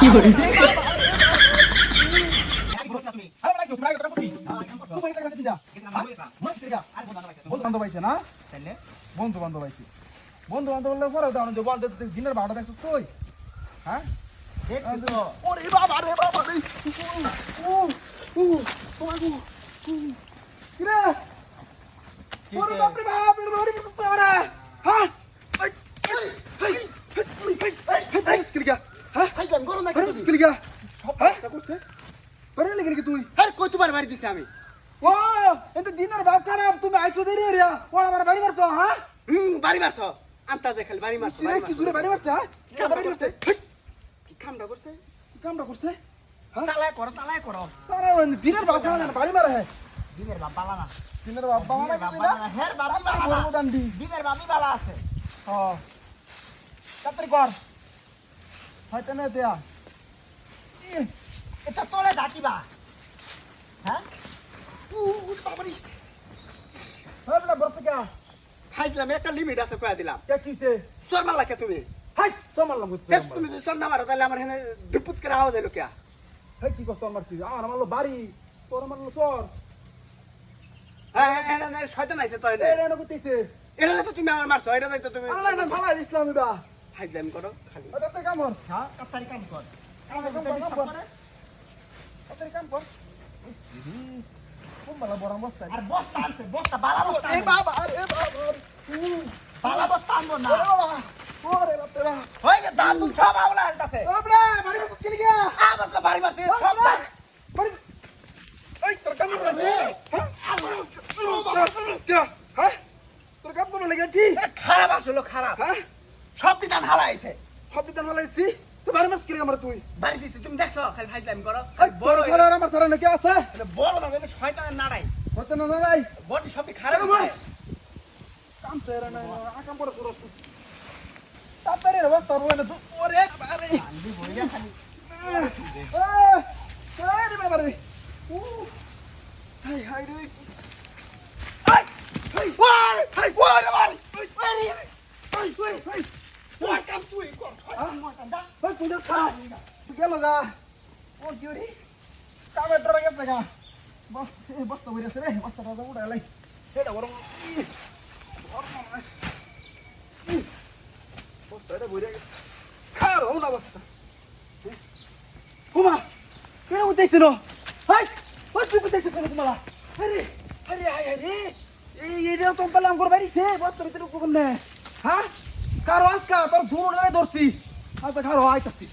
কি করে বন্ধু বান্ধব আইছে বন্ধু বান্ধব বললে পরে দাও যে বল দিনের 12টা দেখছ তুই হ্যাঁ ওরে বাবা রে বাবা রে কিরে ওরে বাপ রে বাপ রে ওরে তো তোরা হ্যাঁ স্কিলগা হ্যাঁ হাইলাম গরম না স্কিলগা হ্যাঁ করতে পারে লাগি তুই আরে কই তোমার মারি দিছি আমি ও এত দিনের বাপ খারাপ তুমি আইছো দেরি রে ও আমার বাড়ি মারছো হ্যাঁ বাড়ি মারছো আন্তাজে খালি বাড়ি মারছো চিরে কি জুরে বাড়ি মারছে হ্যাঁ কাদা বাড়ি মারছে কি কামটা করছে কি কামটা করছে চালায় করো তারা দিনের বাপ খারাপ বাড়ি মারে হ্যাঁ দিনের বাপ বালা না দিনের বাপ বাবা দিনের বাপ বালা না হের বাপি বালা না দান্ডি দিনের বাপি বালা আছে হ্যাঁ তাড়াতাড়ি কর হয়তো না দেয়া এটা তোলে ডাকিবা হ্যাঁ বাবারি হ্যাঁ বলা বড় কে হাইলাম একটা লিমিট আছে কয়া দিলাম কে কিছে চোর মারলা কে তুমি হাই তোমার বুঝতে তেজ তুমি যদি চোর না মারো তাহলে আমার হেনে দুপুত করে আওয়াজ এলো কে হেই কি কষ্ট মারছিস আমার মারলো বাড়ি তোর মারলো চোর হ্যাঁ শয়তান আইছে তো এনে এরে না কইতেছে এটা তো তুমি আমার মারছো এটা তো তুমি আল্লাহ না ভালো ইসলামী বা হাইলাম করো খালি ওটাতে কামর হ্যাঁ কাতারি কাম কর তাড়াতাড়ি কাম কর কোন বালা বড় বস্তা আর বস্তা আনছে বস্তা বালা বস্তা এ বাবা আরে বাবা বালা বস্তা আনবো না ওরে বাপ রে ওই যে দাঁত তুল সব আওলা আনতাছে বাবা বাড়ি মত কি লিগা আমার তো বাড়ি মারতে সব বাড়ি এই তোর কাম করে হ্যাঁ তোর কাম করে লাগা ঠিক খারাপ আসলো খারাপ হ্যাঁ সব বিধান হালাইছে সব বিধান হলাইছি তো বাড়ি মাস কি লিগা আমরা তুই বাড়ি দিছি তুমি দেখছো খালি ভাইজাম করো বড় বড় আমার সারা নাকি আছে বড় না যেন শয়তানের নাড়াই কত না নাই বডি সবই খারাপ কাম তেরা নাই আকাম করে করছ তাড়াতাড়ি রে তোর ওনে ওরে আরে আন্দি বইয়া খালি আরে বাবা রে হাই হাই রে হাই ওয়ার হাই ওয়ার মারি হাই হাই হাই ওয়ার কাম তুই কর শয়তান ময়তান দা হাই তুই খা গেল গা ও কি রে কামে ডরে গেছে গা বস বস তো বইরা রে বস তো দাদা উড়া লাই এটা বড় বস তো এটা বইরা খার হল অবস্থা কুমা কেন উঠেছ না হাই ওই তুই উঠেছ কেন কুমালা আরে আরে হাই আরে এই এটা তো তালাম কর বাড়িছে বস তো ভিতরে কোন না হ্যাঁ কারো আজকা তোর ধুনো ধরছি আজ খারো আইতাছি